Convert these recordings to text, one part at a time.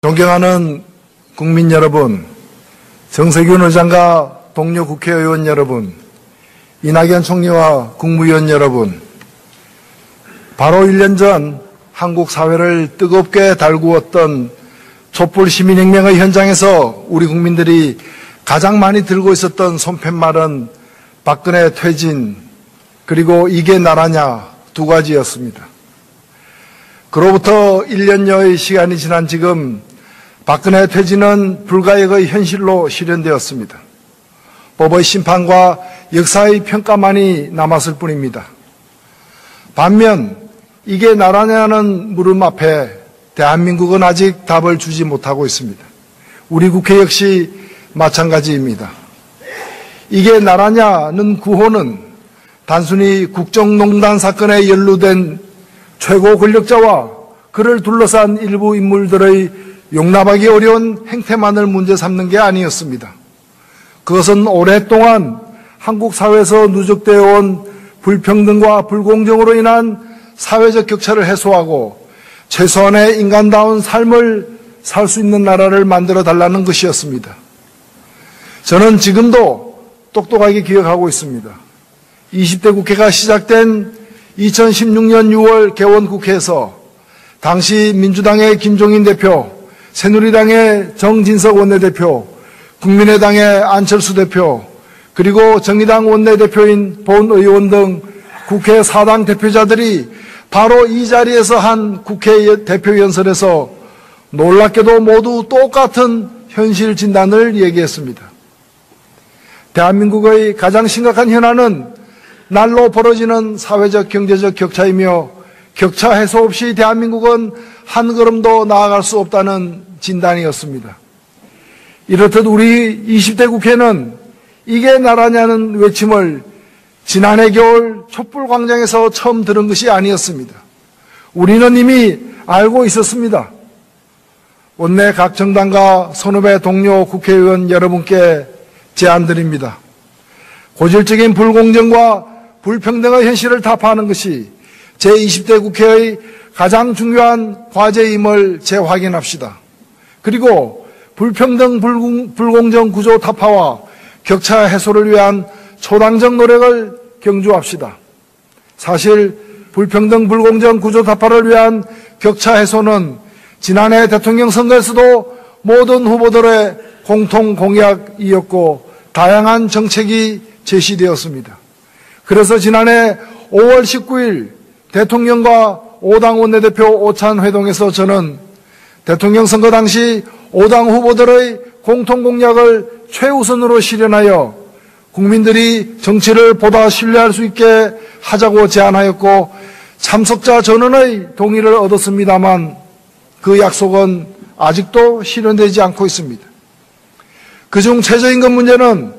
존경하는 국민 여러분, 정세균 의장과 동료 국회의원 여러분, 이낙연 총리와 국무위원 여러분, 바로 1년 전 한국 사회를 뜨겁게 달구었던 촛불 시민혁명의 현장에서 우리 국민들이 가장 많이 들고 있었던 손팻말은 박근혜 퇴진, 그리고 이게 나라냐 두 가지였습니다. 그로부터 1년여의 시간이 지난 지금 박근혜 퇴진은 불가역의 현실로 실현되었습니다. 법의 심판과 역사의 평가만이 남았을 뿐입니다. 반면 이게 나라냐는 물음 앞에 대한민국은 아직 답을 주지 못하고 있습니다. 우리 국회 역시 마찬가지입니다. 이게 나라냐는 구호는 단순히 국정농단 사건에 연루된 최고 권력자와 그를 둘러싼 일부 인물들의 용납하기 어려운 행태만을 문제 삼는 게 아니었습니다. 그것은 오랫동안 한국 사회에서 누적되어 온 불평등과 불공정으로 인한 사회적 격차를 해소하고 최소한의 인간다운 삶을 살 수 있는 나라를 만들어 달라는 것이었습니다. 저는 지금도 똑똑하게 기억하고 있습니다. 20대 국회가 시작된 2016년 6월 개원국회에서 당시 민주당의 김종인 대표, 새누리당의 정진석 원내대표, 국민의당의 안철수 대표, 그리고 정의당 원내대표인 본 의원 등 국회 4당 대표자들이 바로 이 자리에서 한 국회 대표연설에서 놀랍게도 모두 똑같은 현실 진단을 얘기했습니다. 대한민국의 가장 심각한 현안은 날로 벌어지는 사회적 경제적 격차이며 격차 해소 없이 대한민국은 한 걸음도 나아갈 수 없다는 진단이었습니다. 이렇듯 우리 20대 국회는 이게 나라냐는 외침을 지난해 겨울 촛불광장에서 처음 들은 것이 아니었습니다. 우리는 이미 알고 있었습니다. 원내 각 정당과 선후배 동료 국회의원 여러분께 제안드립니다. 고질적인 불공정과 불평등의 현실을 타파하는 것이 제20대 국회의 가장 중요한 과제임을 재확인합시다. 그리고 불평등 불공정 구조 타파와 격차 해소를 위한 초당적 노력을 경주합시다. 사실 불평등 불공정 구조 타파를 위한 격차 해소는 지난해 대통령 선거에서도 모든 후보들의 공통 공약이었고 다양한 정책이 제시되었습니다. 그래서 지난해 5월 19일 대통령과 5당 원내대표 오찬 회동에서 저는 대통령 선거 당시 5당 후보들의 공통 공약을 최우선으로 실현하여 국민들이 정치를 보다 신뢰할 수 있게 하자고 제안하였고 참석자 전원의 동의를 얻었습니다만 그 약속은 아직도 실현되지 않고 있습니다. 그중 최저임금 문제는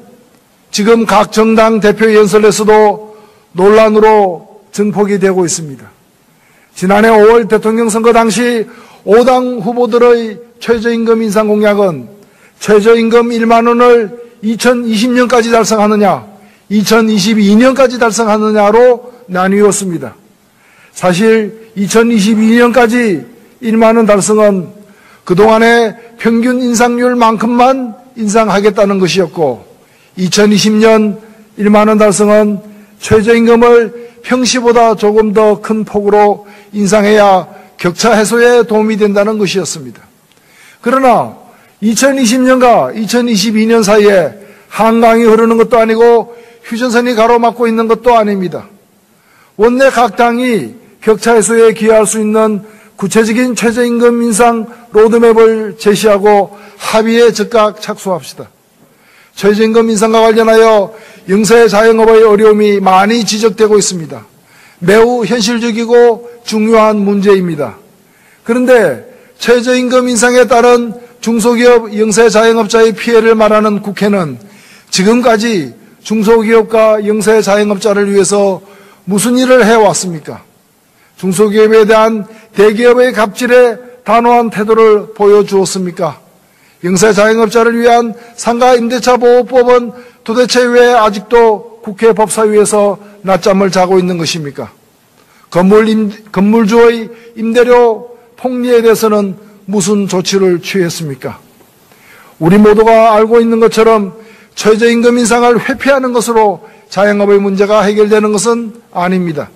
지금 각 정당 대표 연설에서도 논란으로 증폭이 되고 있습니다. 지난해 5월 대통령 선거 당시 5당 후보들의 최저임금 인상 공약은 최저임금 1만 원을 2020년까지 달성하느냐, 2022년까지 달성하느냐로 나뉘었습니다. 사실 2022년까지 1만 원 달성은 그동안의 평균 인상률만큼만 인상하겠다는 것이었고 2020년 1만 원 달성은 최저임금을 평시보다 조금 더 큰 폭으로 인상해야 격차 해소에 도움이 된다는 것이었습니다. 그러나 2020년과 2022년 사이에 한강이 흐르는 것도 아니고 휴전선이 가로막고 있는 것도 아닙니다. 원내 각 당이 격차 해소에 기여할 수 있는 구체적인 최저임금 인상 로드맵을 제시하고 합의에 즉각 착수합시다. 최저임금 인상과 관련하여 영세 자영업의 어려움이 많이 지적되고 있습니다. 매우 현실적이고 중요한 문제입니다. 그런데 최저임금 인상에 따른 중소기업 영세 자영업자의 피해를 말하는 국회는 지금까지 중소기업과 영세 자영업자를 위해서 무슨 일을 해왔습니까? 중소기업에 대한 대기업의 갑질에 단호한 태도를 보여주었습니까? 영세 자영업자를 위한 상가 임대차 보호법은 도대체 왜 아직도 국회 법사위에서 낮잠을 자고 있는 것입니까? 건물주의 임대료 폭리에 대해서는 무슨 조치를 취했습니까? 우리 모두가 알고 있는 것처럼 최저임금 인상을 회피하는 것으로 자영업의 문제가 해결되는 것은 아닙니다.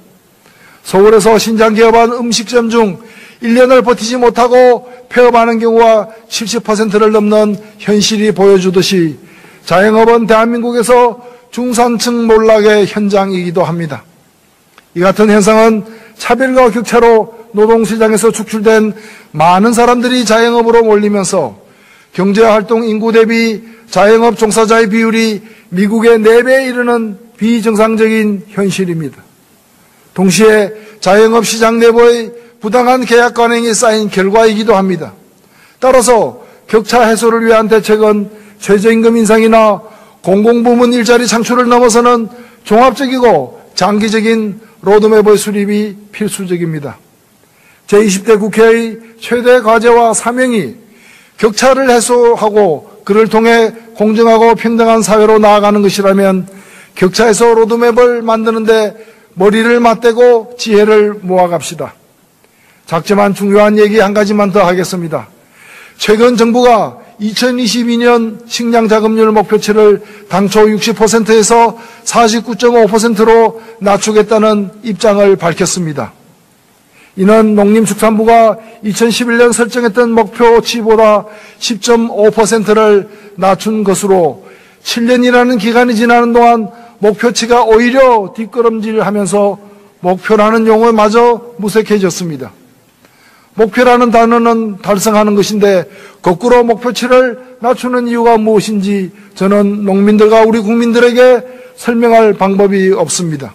서울에서 신장 개업한 음식점 중 1년을 버티지 못하고 폐업하는 경우가 70%를 넘는 현실이 보여주듯이 자영업은 대한민국에서 중산층 몰락의 현장이기도 합니다. 이 같은 현상은 차별과 격차로 노동시장에서 축출된 많은 사람들이 자영업으로 몰리면서 경제활동 인구 대비 자영업 종사자의 비율이 미국의 4배에 이르는 비정상적인 현실입니다. 동시에 자영업 시장 내부의 부당한 계약 관행이 쌓인 결과이기도 합니다. 따라서 격차 해소를 위한 대책은 최저임금 인상이나 공공부문 일자리 창출을 넘어서는 종합적이고 장기적인 로드맵의 수립이 필수적입니다. 제20대 국회의 최대 과제와 사명이 격차를 해소하고 그를 통해 공정하고 평등한 사회로 나아가는 것이라면 격차 해소 로드맵을 만드는데 머리를 맞대고 지혜를 모아갑시다. 작지만 중요한 얘기 한 가지만 더 하겠습니다. 최근 정부가 2022년 식량자급률 목표치를 당초 60%에서 49.5%로 낮추겠다는 입장을 밝혔습니다. 이는 농림축산부가 2011년 설정했던 목표치보다 10.5%를 낮춘 것으로 7년이라는 기간이 지나는 동안 목표치가 오히려 뒷걸음질하면서 목표라는 용어마저 무색해졌습니다. 목표라는 단어는 달성하는 것인데 거꾸로 목표치를 낮추는 이유가 무엇인지 저는 농민들과 우리 국민들에게 설명할 방법이 없습니다.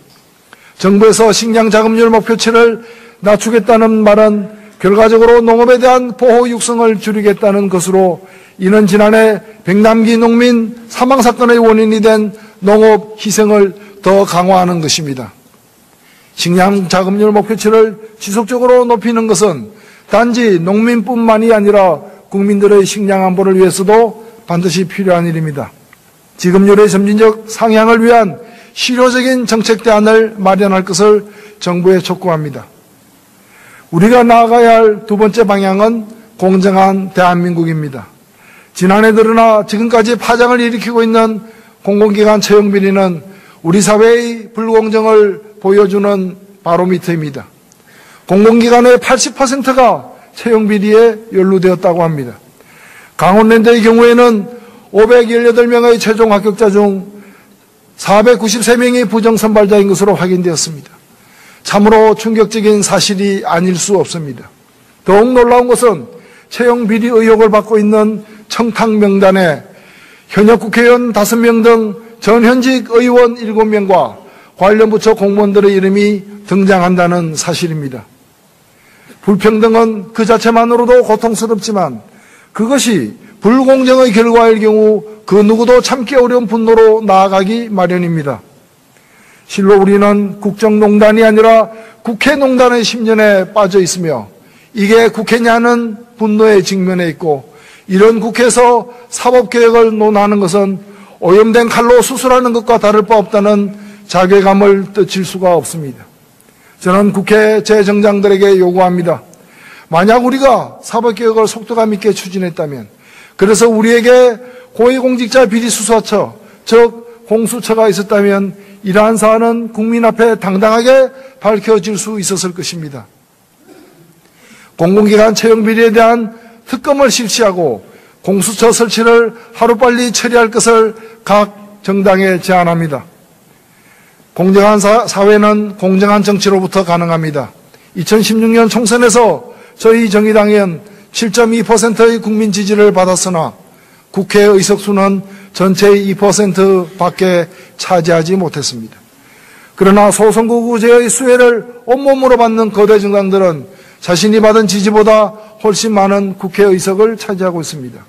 정부에서 식량자급률 목표치를 낮추겠다는 말은 결과적으로 농업에 대한 보호 육성을 줄이겠다는 것으로 이는 지난해 백남기 농민 사망사건의 원인이 된 농업 희생을 더 강화하는 것입니다. 식량자급률 목표치를 지속적으로 높이는 것은 단지 농민뿐만이 아니라 국민들의 식량 안보를 위해서도 반드시 필요한 일입니다. 지급률의 점진적 상향을 위한 실효적인 정책 대안을 마련할 것을 정부에 촉구합니다. 우리가 나아가야 할 두 번째 방향은 공정한 대한민국입니다. 지난해 들어나 지금까지 파장을 일으키고 있는 공공기관 채용 비리는 우리 사회의 불공정을 보여주는 바로미터입니다. 공공기관의 80%가 채용 비리에 연루되었다고 합니다. 강원랜드의 경우에는 518명의 최종 합격자 중 493명이 부정선발자인 것으로 확인되었습니다. 참으로 충격적인 사실이 아닐 수 없습니다. 더욱 놀라운 것은 채용 비리 의혹을 받고 있는 청탁 명단에 현역 국회의원 5명 등 전현직 의원 7명과 관련 부처 공무원들의 이름이 등장한다는 사실입니다. 불평등은 그 자체만으로도 고통스럽지만 그것이 불공정의 결과일 경우 그 누구도 참기 어려운 분노로 나아가기 마련입니다. 실로 우리는 국정농단이 아니라 국회농단의 10년에 빠져 있으며 이게 국회냐는 분노에 직면해 있고 이런 국회에서 사법개혁을 논하는 것은 오염된 칼로 수술하는 것과 다를 바 없다는 자괴감을 떨칠 수가 없습니다. 저는 국회 재정장들에게 요구합니다. 만약 우리가 사법개혁을 속도감 있게 추진했다면 그래서 우리에게 고위공직자 비리수사처 즉 공수처가 있었다면 이러한 사안은 국민 앞에 당당하게 밝혀질 수 있었을 것입니다. 공공기관 채용 비리에 대한 특검을 실시하고 공수처 설치를 하루빨리 처리할 것을 각 정당에 제안합니다. 공정한 사회는 공정한 정치로부터 가능합니다. 2016년 총선에서 저희 정의당은 7.2%의 국민 지지를 받았으나 국회 의석수는 전체의 2%밖에 차지하지 못했습니다. 그러나 소선거구제의 수혜를 온몸으로 받는 거대 정당들은 자신이 받은 지지보다 훨씬 많은 국회의석을 차지하고 있습니다.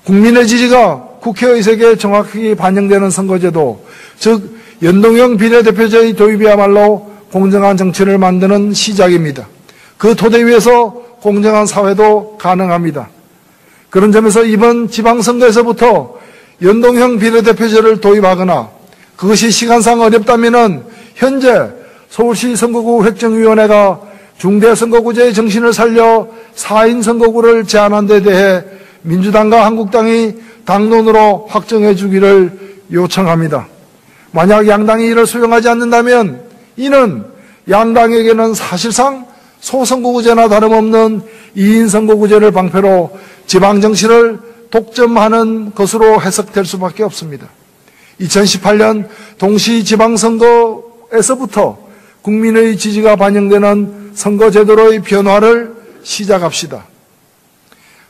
국민의 지지가 국회의석에 정확히 반영되는 선거제도, 즉 연동형 비례대표제의 도입이야말로 공정한 정치를 만드는 시작입니다. 그 토대 위에서 공정한 사회도 가능합니다. 그런 점에서 이번 지방선거에서부터 연동형 비례대표제를 도입하거나 그것이 시간상 어렵다면 현재 서울시 선거구 획정위원회가 중대선거구제의 정신을 살려 4인 선거구를 제한한 데 대해 민주당과 한국당이 당론으로 확정해 주기를 요청합니다. 만약 양당이 이를 수용하지 않는다면 이는 양당에게는 사실상 소선거구제나 다름없는 2인 선거구제를 방패로 지방정치를 독점하는 것으로 해석될 수밖에 없습니다. 2018년 동시지방선거에서부터 국민의 지지가 반영되는 선거제도의 변화를 시작합시다.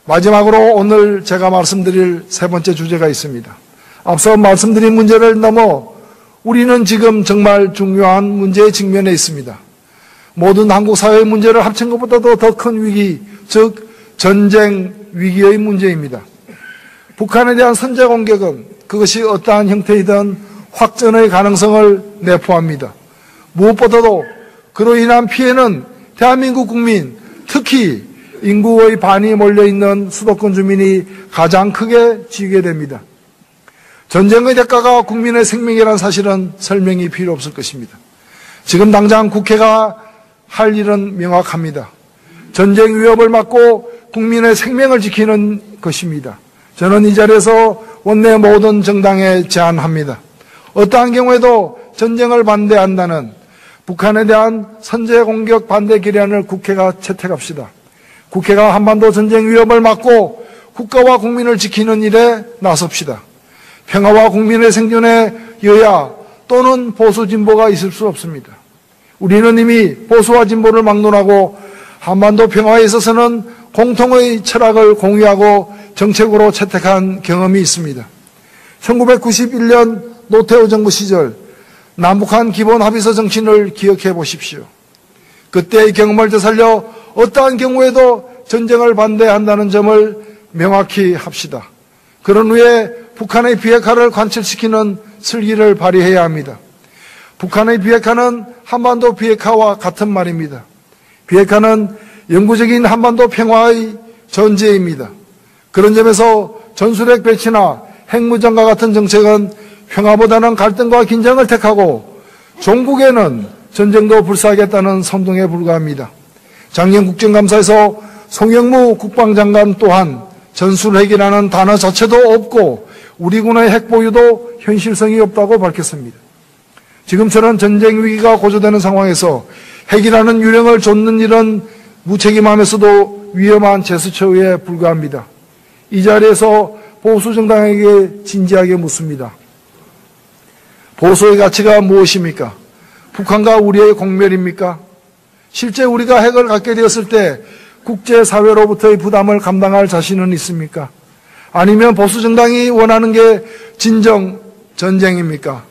마지막으로 오늘 제가 말씀드릴 세 번째 주제가 있습니다. 앞서 말씀드린 문제를 넘어 우리는 지금 정말 중요한 문제에 직면해 있습니다. 모든 한국 사회의 문제를 합친 것보다도 더 큰 위기, 즉 전쟁 위기의 문제입니다. 북한에 대한 선제 공격은 그것이 어떠한 형태이든 확전의 가능성을 내포합니다. 무엇보다도 그로 인한 피해는 대한민국 국민, 특히 인구의 반이 몰려있는 수도권 주민이 가장 크게 지게 됩니다. 전쟁의 대가가 국민의 생명이라는 사실은 설명이 필요 없을 것입니다. 지금 당장 국회가 할 일은 명확합니다. 전쟁 위협을 막고 국민의 생명을 지키는 것입니다. 저는 이 자리에서 원내 모든 정당에 제안합니다. 어떠한 경우에도 전쟁을 반대한다는 북한에 대한 선제 공격 반대 결의안을 국회가 채택합시다. 국회가 한반도 전쟁 위협을 막고 국가와 국민을 지키는 일에 나섭시다. 평화와 국민의 생존에 여야 또는 보수 진보가 있을 수 없습니다. 우리는 이미 보수와 진보를 막론하고 한반도 평화에 있어서는 공통의 철학을 공유하고 정책으로 채택한 경험이 있습니다. 1991년 노태우 정부 시절 남북한 기본합의서 정신을 기억해 보십시오. 그때의 경험을 되살려 어떠한 경우에도 전쟁을 반대한다는 점을 명확히 합시다. 그런 후에 북한의 비핵화를 관철시키는 슬기를 발휘해야 합니다. 북한의 비핵화는 한반도 비핵화와 같은 말입니다. 비핵화는 영구적인 한반도 평화의 전제입니다. 그런 점에서 전술핵 배치나 핵무장과 같은 정책은 평화보다는 갈등과 긴장을 택하고 종국에는 전쟁도 불사하겠다는 선동에 불과합니다. 작년 국정감사에서 송영무 국방장관 또한 전술핵이라는 단어 자체도 없고 우리 군의 핵 보유도 현실성이 없다고 밝혔습니다. 지금처럼 전쟁 위기가 고조되는 상황에서 핵이라는 유령을 좇는 일은 무책임하면서도 위험한 제스처에 불과합니다. 이 자리에서 보수 정당에게 진지하게 묻습니다. 보수의 가치가 무엇입니까? 북한과 우리의 공멸입니까? 실제 우리가 핵을 갖게 되었을 때 국제사회로부터의 부담을 감당할 자신은 있습니까? 아니면 보수 정당이 원하는 게 진정 전쟁입니까?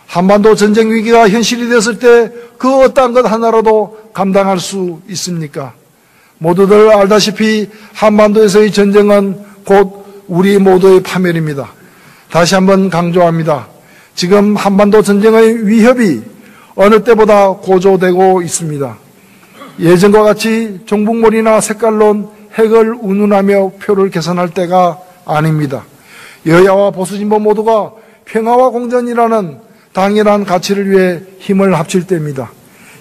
한반도 전쟁 위기가 현실이 되었을 때 그 어떠한 것 하나라도 감당할 수 있습니까? 모두들 알다시피 한반도에서의 전쟁은 곧 우리 모두의 파멸입니다. 다시 한번 강조합니다. 지금 한반도 전쟁의 위협이 어느 때보다 고조되고 있습니다. 예전과 같이 종북몰이나 색깔론 핵을 운운하며 표를 계산할 때가 아닙니다. 여야와 보수진보 모두가 평화와 공존이라는 당연한 가치를 위해 힘을 합칠 때입니다.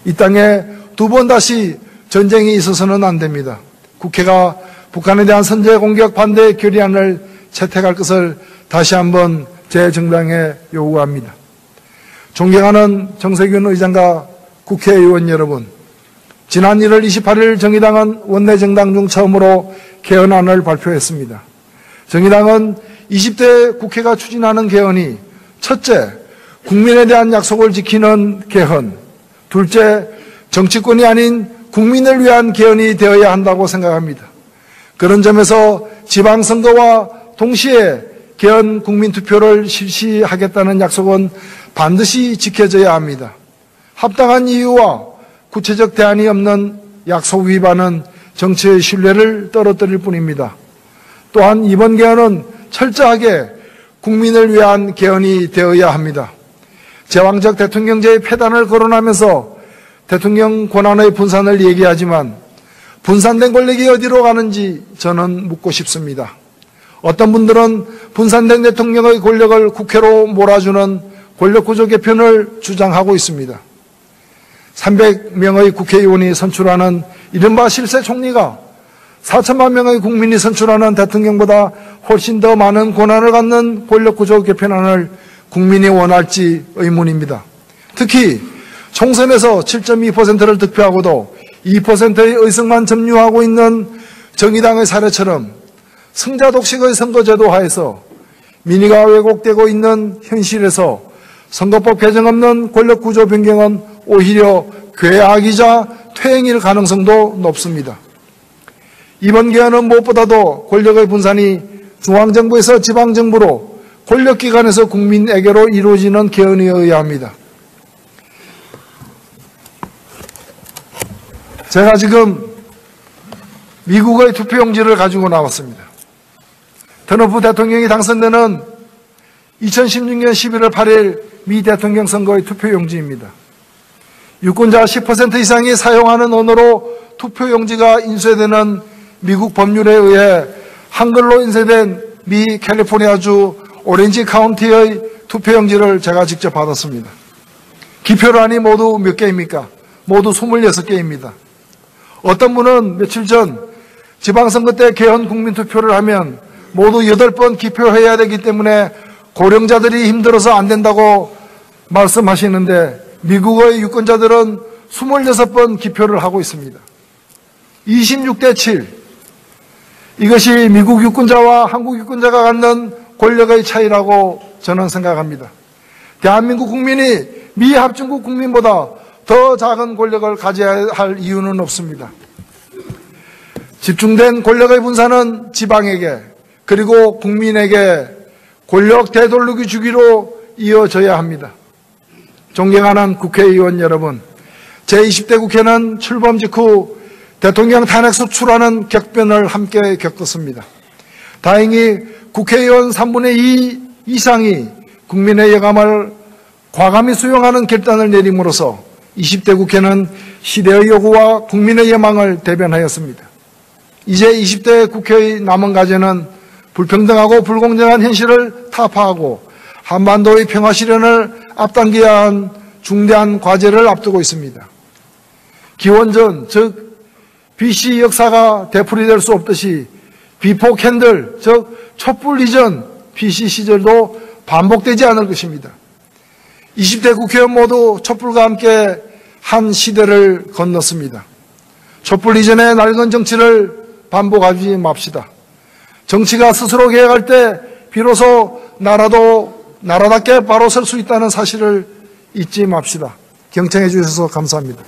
이 땅에 두 번 다시 전쟁이 있어서는 안 됩니다. 국회가 북한에 대한 선제 공격 반대 결의안을 채택할 것을 다시 한번 제 정당에 요구합니다. 존경하는 정세균 의장과 국회의원 여러분, 지난 1월 28일 정의당은 원내 정당 중 처음으로 개헌안을 발표했습니다. 정의당은 20대 국회가 추진하는 개헌이 첫째, 국민에 대한 약속을 지키는 개헌, 둘째, 정치권이 아닌 국민을 위한 개헌이 되어야 한다고 생각합니다. 그런 점에서 지방선거와 동시에 개헌 국민투표를 실시하겠다는 약속은 반드시 지켜져야 합니다. 합당한 이유와 구체적 대안이 없는 약속 위반은 정치의 신뢰를 떨어뜨릴 뿐입니다. 또한 이번 개헌은 철저하게 국민을 위한 개헌이 되어야 합니다. 제왕적 대통령제의 폐단을 거론하면서 대통령 권한의 분산을 얘기하지만 분산된 권력이 어디로 가는지 저는 묻고 싶습니다. 어떤 분들은 분산된 대통령의 권력을 국회로 몰아주는 권력구조 개편을 주장하고 있습니다. 300명의 국회의원이 선출하는 이른바 실세 총리가 4천만 명의 국민이 선출하는 대통령보다 훨씬 더 많은 권한을 갖는 권력구조 개편안을 국민이 원할지 의문입니다. 특히 총선에서 7.2%를 득표하고도 2%의 의석만 점유하고 있는 정의당의 사례처럼 승자 독식의 선거제도 하에서 민의가 왜곡되고 있는 현실에서 선거법 개정 없는 권력구조 변경은 오히려 괴악이자 퇴행일 가능성도 높습니다. 이번 개헌은 무엇보다도 권력의 분산이 중앙정부에서 지방정부로 권력기관에서 국민에게로 이루어지는 개헌이어야 합니다. 제가 지금 미국의 투표용지를 가지고 나왔습니다. 트럼프 대통령이 당선되는 2016년 11월 8일 미 대통령 선거의 투표용지입니다. 유권자 10% 이상이 사용하는 언어로 투표용지가 인쇄되는 미국 법률에 의해 한글로 인쇄된 미 캘리포니아주 오렌지 카운티의 투표용지를 제가 직접 받았습니다. 기표란이 모두 몇 개입니까? 모두 26개입니다. 어떤 분은 며칠 전 지방선거 때 개헌 국민투표를 하면 모두 8번 기표해야 되기 때문에 고령자들이 힘들어서 안 된다고 말씀하시는데 미국의 유권자들은 26번 기표를 하고 있습니다. 26대 7. 이것이 미국 유권자와 한국 유권자가 갖는 권력의 차이라고 저는 생각합니다. 대한민국 국민이 미 합중국 국민보다 더 작은 권력을 가져야 할 이유는 없습니다. 집중된 권력의 분산은 지방에게 그리고 국민에게 권력 되돌리기 주기로 이어져야 합니다. 존경하는 국회의원 여러분, 제20대 국회는 출범 직후 대통령 탄핵 소추라는 격변을 함께 겪었습니다. 다행히 국회의원 3분의 2 이상이 국민의 예감을 과감히 수용하는 결단을 내림으로써 20대 국회는 시대의 요구와 국민의 예망을 대변하였습니다. 이제 20대 국회의 남은 과제는 불평등하고 불공정한 현실을 타파하고 한반도의 평화 실현을 앞당겨야 한 중대한 과제를 앞두고 있습니다. 기원전, 즉 BC 역사가 되풀이될 수 없듯이 비포 캔들, 즉 촛불 이전 BC 시절도 반복되지 않을 것입니다. 20대 국회의원 모두 촛불과 함께 한 시대를 건넜습니다. 촛불 이전의 낡은 정치를 반복하지 맙시다. 정치가 스스로 개혁할 때 비로소 나라답게 바로 설 수 있다는 사실을 잊지 맙시다. 경청해 주셔서 감사합니다.